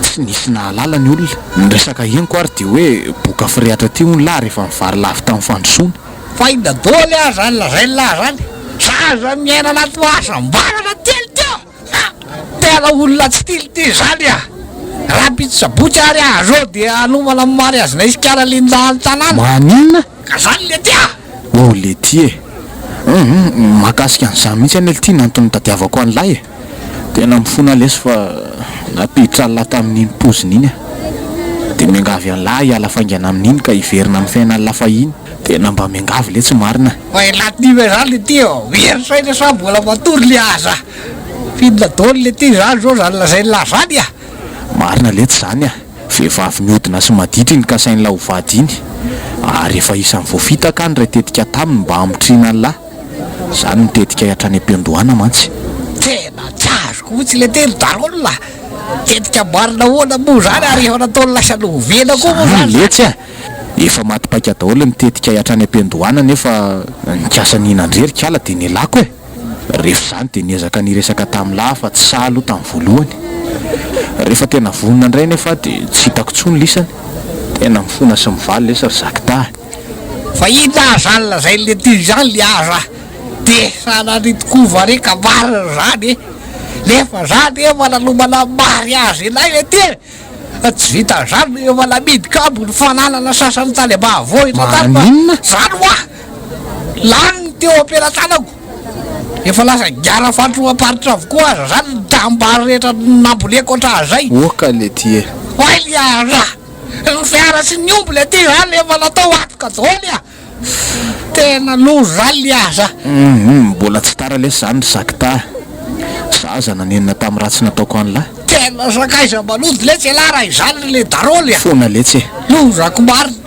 tsy nisy nahalala ny olona nyresaka henoko ary de hoe boka firehatra ty ony lahy rehefa mivary lavy tamin'ny fandrosoana Fa inda dôly aho zany lazay lahy zany. Zaza miaina anaty fahasambarana telo teo. Tena olona tsy tility zany ah. Raha pitsy sabotsy ary ah zao dia anomana amin'ny mariazy na isikara linda ny tanàna. maninona Ka zany le tia. o le ty e mahakasika an'izany mihitsy any le ty nantony tadiavako an'lahy e tena mifona lesy fa napiditra an'la tamin'iny poziny iny de miangavy an'lahy hiala faingana amin'iny ka hiverina amin'ny fiainany lafahiny tena mba miangavy le tsy marina Fa elatinime zany le tia oh. Heritraina sa mbola matory le aza. Fidina dôly le tia zany zao zany lazay lahy zany ah. marina le tsy zany vehivavy mihodina sy maditra iny kasain'la hovady iny ary efa isan'ny voafitaka any ray tetika taminy mba hamotrina an'lahy zany mitetika hiatrany am-piandohana mantsy Tena tsazoko mihitsy le telo darolona. Tetika marina hoana moa zany ary efa nataony lasa novena koa moa zany. letsy efa matipaika daholo mitetika hiatrany am-piandohana nefa nikasany inandrerika ala de nialako rehefa zany de niezaka niresaka tamin'ny lahy fa tsy sahalo tamin'ny voalohany rehefa tena vonona indray nefa de tsy hitako tsony lisany tena mifona sy mivaly le sarzakta Fa ina zany lazay le tia zany le aza. De sananitikova reka marina zany. Nefa zany efa nanomana mariazy ilay le tia. Tsy vita zany efa namidika ambony fananana sasany tany ambahavohitra tany fa Maninona? zany hoa lany teo ampelantanako. Efa lasa giara fatroaparitra avokoa aza zany ny tambary rehetra namboleko ohatran'izay. oka le ty Hoay le aza. Ny fiara sy ny omby le ty zany efa natao atoka daholo ah. Tena lozo zany le aza. mbola tsy tara lesy zany zakta zaza nanenina tamin'ny ratsy nataoko an'lahy Tena sakaiza malody letsy lahy raha izany le daroly ah. fona letsy Lozako marina.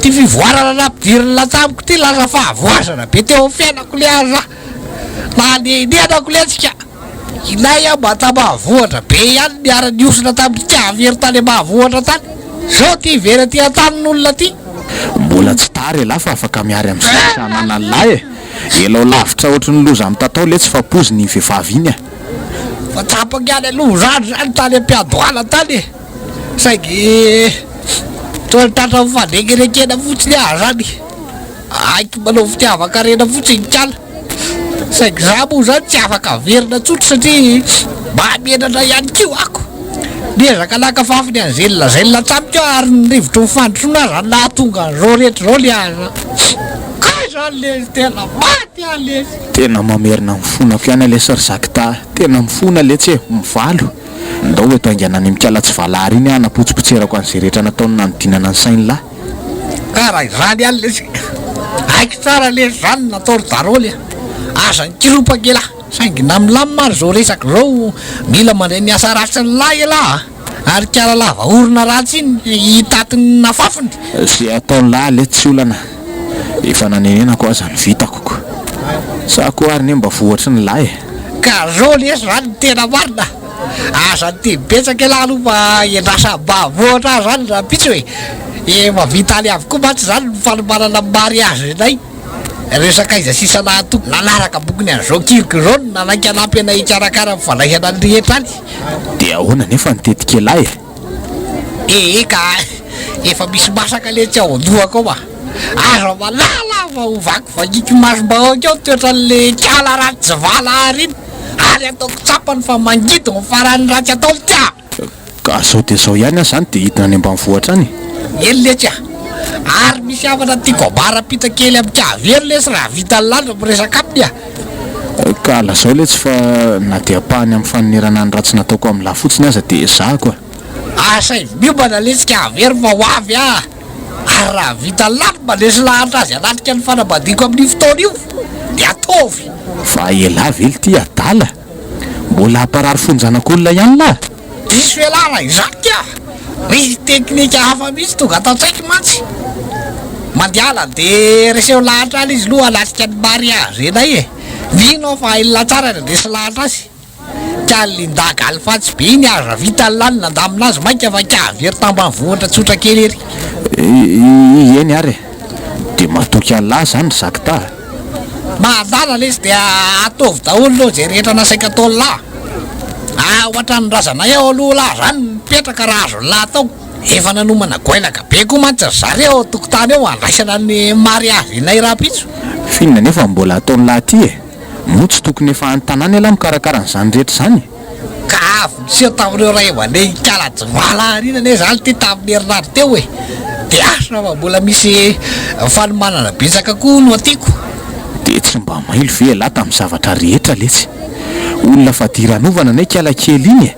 Ty fivoarana nampidirina tamiko ty lasa fahavoazana be teo amin'ny fiainako le aza. Na nenenako letsika. Ilay ah mba tambahavohatra be ihany niara-niosina tamin'ny tiavery tany ambahavohatra tany. Zao ty vera ty an-tanin'olona ty. mbola tsy tara e lahy fa afaka miary amin'ny sasanana an'lahy elao lavitra ohatry ny loza amin'ny tatao letsy fa poziny ny vehivavy iny Fa tapaka ihany aloha zany tany am-piadohana tany. Saingy toa tratra mifandrekerekena fotsiny ah zany. Aiky manao fitiavakarena fotsiny kala. Saingy za moa zany tsy afaka verina tsotra satria mahamenana ihany kio ako. Niezaka nakafafiny an'zelona zay latamiko ary ny rivotro mifandrosoana zany nahatonga an'izao rehetra zao le aza. Kay zany le tena maty ah le. tena mamerina mifonako ihany le sarzakta tena mifona letsy mivalo ndao hoe tainganany mikala tsy valary iny napotsipotserako an'izay rehetra nataony nanodinana ny sainy lahy Karaha izany ihany lesy. Aiky tsara lesy zany nataony daroly ah. Aza nikiropaka elahy. Saingy namilamina ary zao resaka zao mila mandray miasa ratsy ny lahy elahy ah. Ary kara lava orona ratsy iny hitatiny nafafiny. zay ataony lahy le tsy olana efa nanenenako aza ny vitako ko sa koa ary ne mba vohatry ny lahy Ka zao lesy zany tena marina. Aza ty betsaka elahy aloha fa endrasa ambahavohatra zany raha pitsy hoe efa vita any avokoa mantsy zany ny fanomanana amin'ny mariazy inay. Resaka iza sisa nahatoko nanaraka bokony an'izao kiriko zao nanaiky anampy anay ikarakara mifanaihana ny rehetra any. de ahoana nefa nitetika lahy Ka efa misy masaka letsy ao an-dohako ao ah. Aza malala fa ho vakivakiky masom-bahoaka ao toetra an'le kala ratsy vala ary iny. Ary ataoko tsapany fa mangidy ny farany ratsy ataony tia. ka zao de zao ihany aho zany de hidina any ambanivohatra any Eny letsy ah. Ary misy havana tiako ambarapita kely amin'ny kavery lesy raha vita ny landra miresaka aminy ah. ka lazao letsy fa na de apahany amin'ny fanerana ny ratsy nataoko amin'ny lahy fotsiny aza de za koa Asay miobana lesy kavery fa ho avy ah. ary raha vita lany mandresy lahatra azy anatika ny fanambadiako amin'ny fotoana io de ataovy. Fa ela vely ty adala, mbola hamparary fonjanak'olona ihany lahy. Diso elana izany tia, misy teknika hafa mihitsy tonga atao-tsaiky mantsy. Mandiala de reseho lahatra any izy loha alatika ny mariazy enay e. Vinao fa ilona tsara resy lahatra azy. Ka lindagaly fatsy be iny aza vita lany nandaminazy mainka fa kavery tambanivohitra tsotra kely ery. Eny ary de matoky alahy zany zakta. Madala lesy dia ataovy daholo aloha zay rehetra nasaika atao lahy. Ohatra ny razanay ao aloha lahy zany mipetraka raha azo lahy tao. Efa nanomana goelaka be koa mantsy zareo tokotany eo andraisana ny mariazy nay rapitso. Finina nefa mbola ataony lahy ty e. Moa tsy tokony efa an-tanàna ela mikarakara an'izany rehetra zany. Ka avy sy tamin'ireo ray aman-dreny kalajivala arinana zany ty tamin'ny herinandro teo e. De asa fa mbola misy fanomanana betsaka koa no atiako. De tsy mba mailo ve lahy tamin'ny zavatra rehetra letsy. Olona fa diranovana nay kiala kely iny e.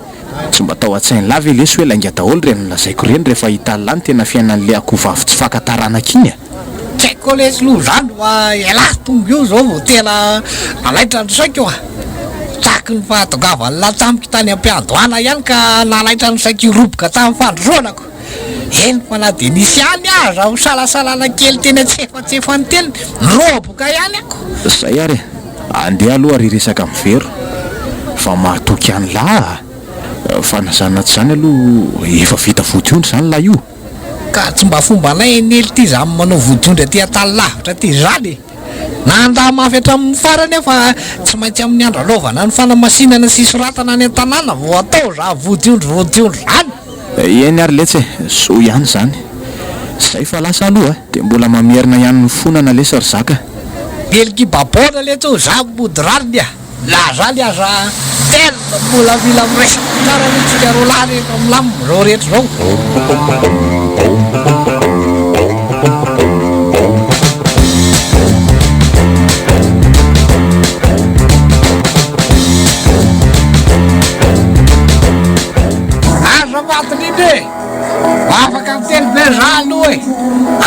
Tsy mba tao an-tsainy lava lesy hoe lainga daholo reny lazaiko reny rehefa hita lany tena fiainan'le akovavy tsy fankataranaka iny e. Tsaiko lesy loha zany fa elahy tonga io zao vao tena nalaitra ny saiko io a. Tsaky ny fahatongavany lahy tamiko tany am-piandohana ihany ka nalaitra ny saiko roboka tamin'ny fandrosoanako. Eny fa na de nisy any aza ho salasalana kely tena tsefatsefany teny roboka ihany ako. Zay ary andeha aloha ary resaka mivero fa mahatoky any lahy. Fanazana tsy zany aloha efa vita vodiondry zany lahy io. Ka tsy mba fomba anay nely ty zany manao vodiondry aty atany lavitra ty zany. Nanda mafy hatramin'ny farany fa tsy maintsy amin'ny andro alovana ny fanamasinana sy soratana any an-tanàna vao atao za vodiondry zany. Eny ary letsy so ihany zany. Zay fa lasa aloha de mbola mamerina ihany ny fonana lesy ry zaka. Geliky babona letsy ho za mody rariny a. La zany aza tena mbola mila miresaka tsara mihitsika ro lahy rehetra milamina reo rehetra zao. Aza matin'iny e, afaka miteny be za aloha e.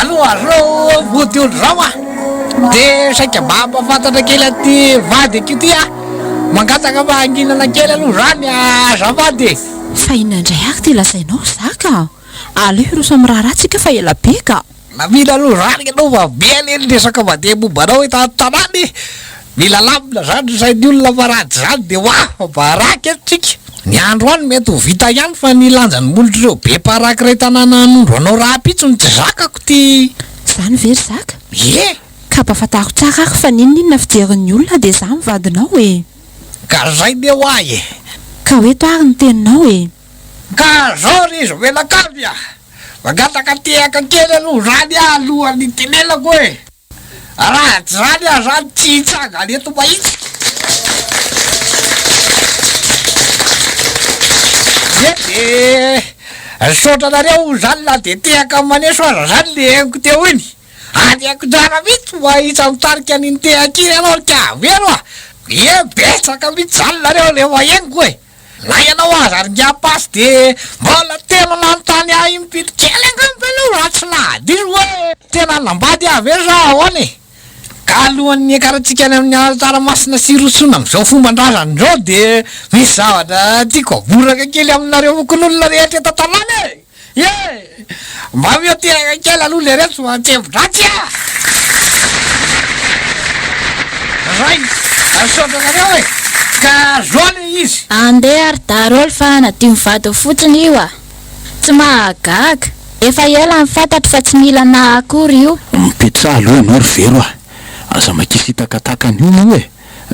Aloha reo vodiondry zao a. De saika mba mampafantatra kely aty vady akio ty a. Mangataka mahanginana kely aloha zany azafady. Fa inandray ako ty lazainao zaka. Aleo iro samy raharatsika fa ela be ka. Namila aloha zany anao fa be alely resaka mandeha mombanao tanany. Mila lamina zany sain'ny olona fa ratsy zany de fa baraky atsika. Ny andro any mety ho vita ihany fa ny lanjan'ny molotry reo be paraky ray tanàna anondro anao raha pitsony tsy zakako ty. Zany very zaka. Ye. Ka mpafatako tsara ako fa ninona fiderin'ny olona de za mivadinao e. Ka zay ne ho ay e. Ka hoe to ary ny teninao e. Ka zao ry izy menakavy a. Mangataka tehaka kely aloha zany alohan'ny tenelako e. Ratsy zany zany tsy hitsanga leto mahitsy. De sotranareo zany la de tehaka maneso aza zany le haiko teo iny. Anyako tsara mihitsy mahitsy mitarika an'iny tehaka iny anao ka avero a. Betsaka mihitsy zany nareo le mahengo e. Na ianao aza ringapasy de mbola tena nanontany ahy mipity kely angamba aloha raha tsy nahady hoe tena nambady avy za ahoana e. Ka alohan'ny akaratsika any amin'ny tsaramasina sy rosoana am'izao fomban-drazany zao de misy zavatra tiako avoraka kely aminareo mokon'olona rehetra eto an-tanàna e. Ye, mba mioteraka kely aloha le reto fa tsevi-dratsy a. Zay, asotranareo e. Ka zao le izy. Andeha ary daholo fa nadio mivady fotsiny io a. Tsy mahagaga. Efa ela mifantatro fa tsy mila na akory io. Mipetra aloha ianao ry vero a. Aza makisy hitakatakan'io moa e.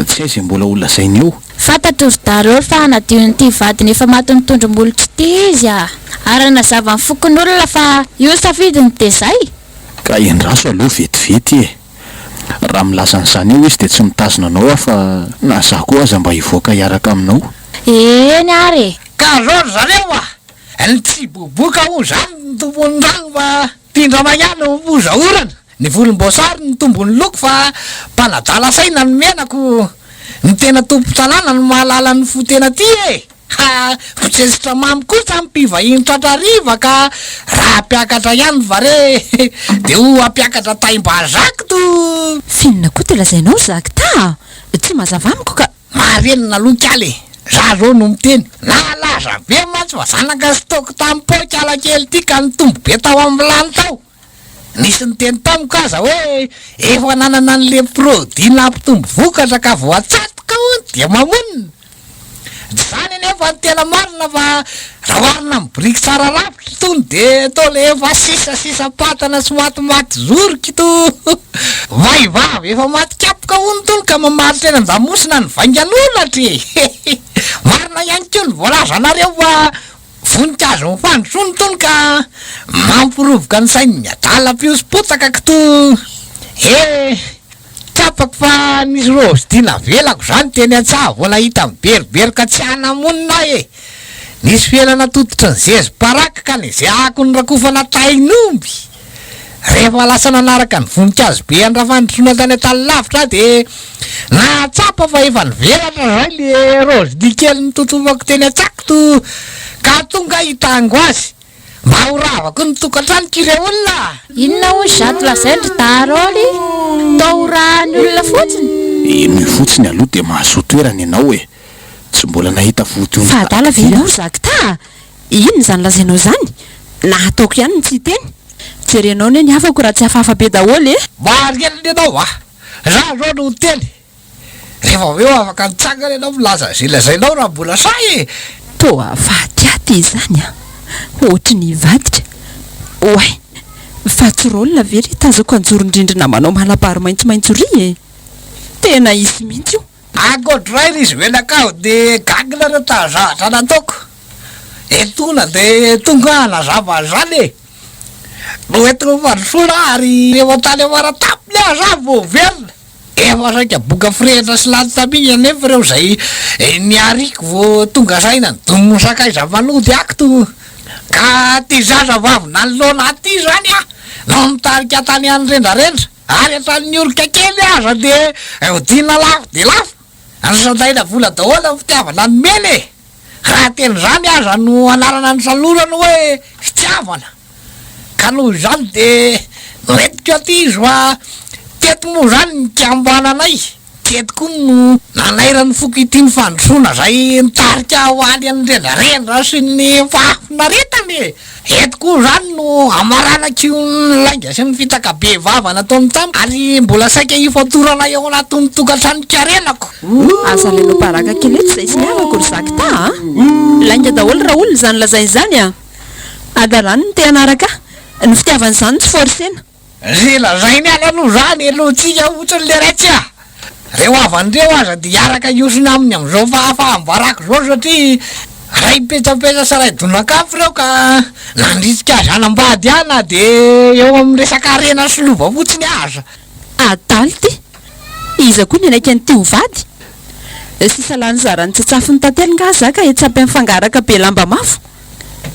Tsy hay zay mbola olona zainy eo. Fantatro ry daholo fa nadio nyity vadiny efa maty mitondrom-bolo tsy ty izy a. Ary nazava ny fokon'olona fa io safidiny de zay. Ka endraso aloha vetivety e. Raha milaza n'izany eo izy de tsy mitazona anao a fa na za koa aza mba hivoaka hiaraka aminao. Eny ary. Ka zao zareo a. Ny tsy boboka ho zany ny tombony rano fa tindrana ihany ho bozaorana. Ny volomboasary ny tombony loko fa mpanadala saina ny menako. Ny tena tompo tanàna ny mahalala ny fotena ty e. ka fitsesitra mamy kosa mipivahiny tratrariva ka raha mpiakatra ihany vare de ho ampiakatra taim-bazako to finona koa te lazainao zakta tsy mazava amiko ka marenina lokaly za zao no miteny nalaza be matsy fa zanaka stoko tamin'ny pokala kely ty ka nitombo be tao amin'ny lany tao nisy nyteny tamiko aza hoe efa nanana an'le produit nampitombo vokatra ka voatsatoka hony dia mamonina zany nefa ny tena marina fa raha oharina amin'ny briky tsara ravitra tony de to le efa sisasisa patana sy matimaty zoroky to vaivavy efa matikapoka hony tony ka mamary tena andamosina ny vaingan'olatra marina ihany keo ny voalaza anareo fa voninkazo mifandrosony tony ka mampirovoka ny sainy miadala-piosipotaka kto tapako fa nisy rose dina velako zany teny an-tsaha vola hita miberiberoka tsy hanamonina nisy fiainana tototry ny zezy paraka ka ny zay ako ny rakofana tainomby rehefa lasa nanaraka ny voninkazo be andrafandrosona tany atalylavitra de natsapa fa efa nivelatra zay le rose di kely nitotovako teny an-tsako to ka tonga hitango azy mba horavako ny tokantranika ire olona inona ho zato lazaindry daroly tao rahany olona fotsiny ino io fotsiny aloha de mahazo toerana ianao tsy mbola nahita voto fahadala venao zakta ino zany lazainao zany na ataoko ihany ny tsy teny jerenao ne ny afako raha tsy hafahafa be daholy marely ianao za zao no teny rehefa aveo afaka nitsangana ianao milaza zay lazainao raha mbola say toa fahatyaty zany ohatry ny vaditra oay fa tsy rolona very tazako anjorondrindrina manao malabary maintsomaintso ry tena izy mihitsy io akoatray izy menakao de gagina reo tazahatra nataoko etona de tonga anazava zany no entiko fandrosoana ary rehefa tany amaratapiny aza vo verina efa saika boka firehitra sy lany taminy anefa reo zay niariko vo tonga saina ny domo sakaiza manody ako to ka ty zaza vavy nanolona aty zany no mitarika tany any rendrarendra ary atrany oloka kely aza de odina lafo de lafo ansandaina vola dahola fitiavana ny mely raha teny zany aza no anarana ny salorana hoe fitiavana ka noho zany de noentiko aty izy fa teto moa zany ny kiambananay tetiko no nanairany foky ity nyfandrosoana zay nitarika ho any any rendrarendra sy ny fahafinaretany etiko zany no amaranak'io ny lainga sy ny fitaka be vavana taony tamy ary mbola saika ifatorana eo anatin'ny tokantrano karenako aza leno paraka kely etsy zay sy niavako ry zakta lainga daholo raha olona zany lazay zany adarany ny te anaraka ny fitiavan'izany tsy forsena zay lazainy any aloha zany alohatsika ohatrany le raitsy reo avandreo aza de iaraka iosina aminy am'izao fahafahambarako zao satria ray petapeta sy ray donakafy reo ka nandritsika azy anambady ana de eo amin'ny resaka arena sy lova fotsiny aza adaly ty iza koa ny anaiky an'ty hovady sisa lany zarany tsatsafiny tantely nga zaka etsapy amin'ny fangaraka be lamba mafo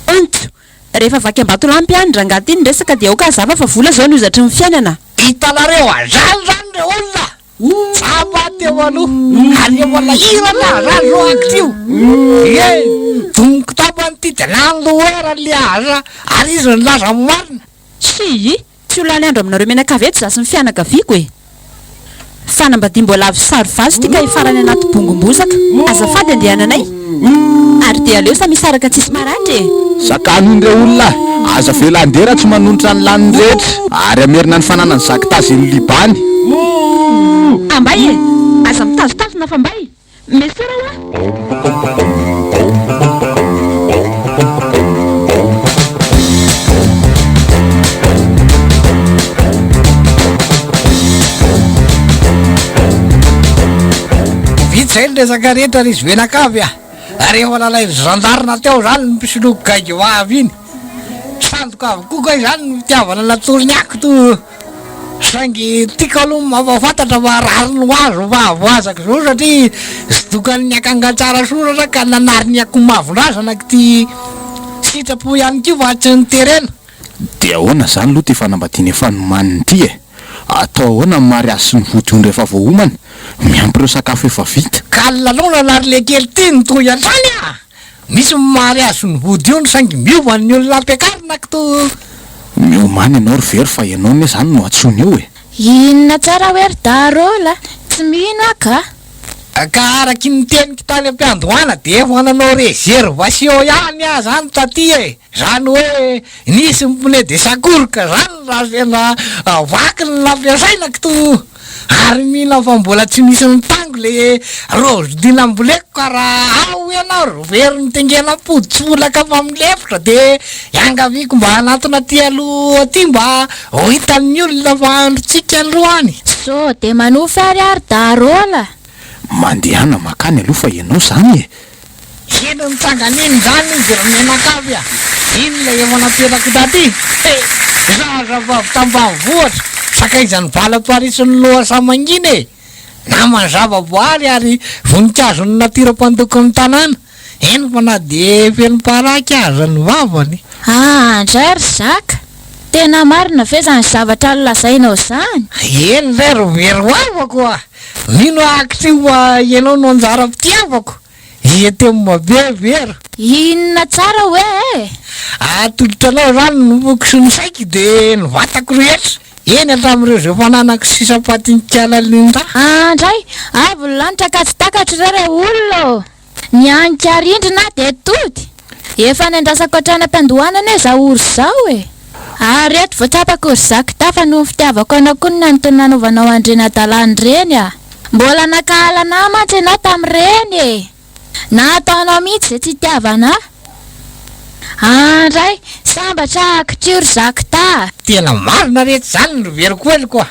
antso rehefa vaky ambato lampy any rangaty iny resaka de aoka zava fa vola zao niozatry ny fiainana hitanareo azany zany re olona tsapaty eo aloha ary eola irana zany ro akitio domoko tapany ty de nandoera le aza ary izy ny laza marina sy tsy olany andro aminareo menakavy etsy za sy ny fianakaviako fanambadia mbola avy sarovazy ty ka hifarany anaty bongombozaka azafady andehananay ary de aleo sa misaraka tsisy maratra sakanondre olona aza velandera tsy manonitra ny laniny rehetra ary amerina ny fananany zakitazy ny libany ambay aza mitazotazona fa mbay mesera zay ny resaka rehetra izy venakavy rehefa lalay zandarina teo zany ny mpisoloko gaigy vavy iny sandoko avy koka zany ny fitiavana latoriny ako to saingy tika aloha mafafantatra fa rariny ho azo vavoazako zao satria zdokany ny akangatsara soratra ka nanariny ako mavondrazana ty sitrapo ihany kio fa tsy niterena de ahoana zany aloha ty fanambadiany efa nomaniny ty atao ahoana mary azy sy ny vodiony rehefa voahomana miampy ireo sakafo efa vita ka lalona nary le kely ty ny toy an-trany nisy mary azo ny vody io ny saingy miova ny olona ampiakarina to miomany ianao ry very fa ianao ne zany no atsony eo e inona tsara hoe ry darola tsy mino aka ka araky ny teniky tany am-piandohana de efa nanao réservation ihany a zany taty e zany hoe nisy mpone de sakoroka zany raha zena vaky ny nampiasainako to ary mila fa mbola tsy misy nitango le rozy dinamboleko ka raha ao ianao ro very nitengena poditsolaka fa milefotra de iangaviko mba anatona ty aloha aty mba ho hitan'ny olona fa androtsika androany so de manofy ary ary darola mandehana makany aloha fa ianao zany e eny nitsanganiny zany izy ra menakavy a iny la efa naterako taty zazavavy tambanivohatra sakaizany vala-parisony loha samanginy e namany zavaboary ary voninkazo ny natira-pandoko ny tanàna eny fa na de felim-paraky aza ny vavany andray ry zaka tena marina ve zany zavatra nolazainao zany eny zay ro very hoavako a mino akitry fa ianao no anjara mpitiavako ietemabevery inona tsara hoe atolotranao zany nofoko sy ny saiky de nivatako rehetra eny atramin'ireo zay fananako sisapatinykalalinda andray avy lanitra ka tsy takatry rere olona ny ankarindrina de tody efa nandrasako atrana am-piandohanana e za ory zao e ary eto voatsapako ry zakitafa no fitiavako anao koa ny nanotonanaovanao andrena-dalany reny a mbola nakahalana mantsy ianao tamin'ireny e na ataonao mihitsy zay tsy hitiavana andray sambatra akitrio ry zakita tena marina rehetra zany ry veriko ely koa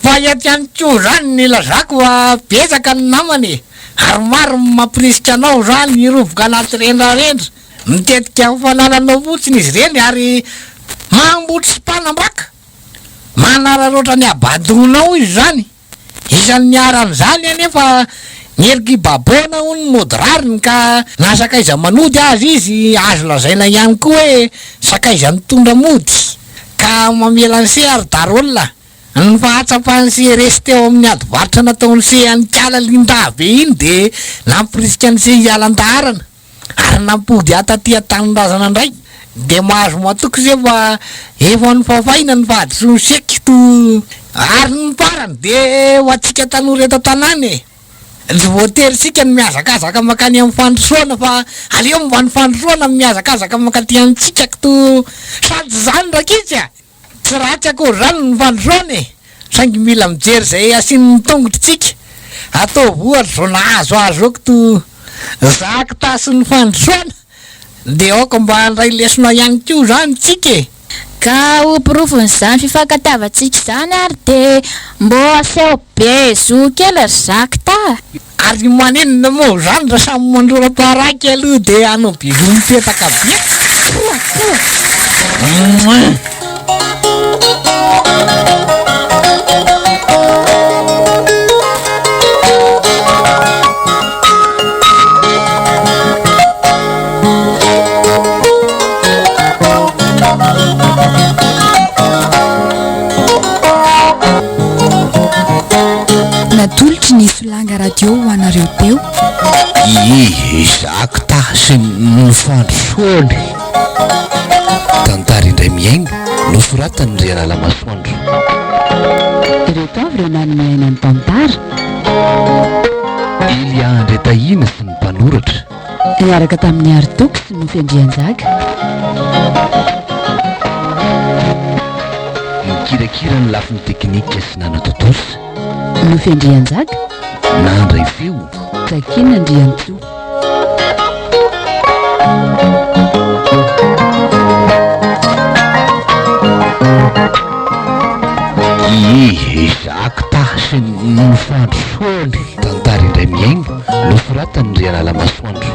fa eto ihany ko zany nilazako fa betsaka ny namany ary maro mampirisika anao zany irovoka anaty rendrarendra mitetika fanananao fotsiny izy reny ary mambotry sy mpanambaka manararoatra ny abadonao izy zany isan'ny aran'izany anefa nyeriky babona ho ny modrariny ka na sakaiza manody azy izy azo lazaina ihany koa hoe sakaiza nitondra mody ka mamela ny se ary darolona ny fahatsapany se resy teo amin'ny adovaritra nataony se anikala linda be iny de nampirisika ny se hialan-darana ary nampody atatia tanindrazana indray de mahazo matoko se fa efa ny fafaina ny fahadisony seky to ary ny parany de ho atsika tanora eto tanàny e ry voaterisika ny miazakazaka makany amin'ny fandrosoana fa aleo mba ny fandrosoana miazakazaka makaty antsika to sady zany rakitsy a tsy ratsy akory zany ny fandrosoana e saingy mila mijery zay asinyny tongotritsika atao vohatra zao nahazo azo oko to zaky tasy ny fandrosoana de aoko mba andray lesona ihany ko zany tsika e ka ompirofony zany fifankatiavatsika zany ary de mbo aseho be zo kely ry zakita ary manenina moa zany ra samy mandrora-paraky aloha de anao bizo mipetaka be natolotry ny solanga radio ho anareo teo zakita sy ny fandrosoany tantara indray miaina nosoratany ry alala masoandro reto avy ireo nanomaina ny tantara Ilia Andretahina sy ny mpanoratra miaraka tamin'ny Aritoky sy ny Fiandrianjaka mikirakira ny lafiny teknika sy nanatotosa no Fiandrianjaka nandray feo Takina Andriantsoa zakita sy ny fandrosoany tantara indray miaina nosoratany ry alala masoandro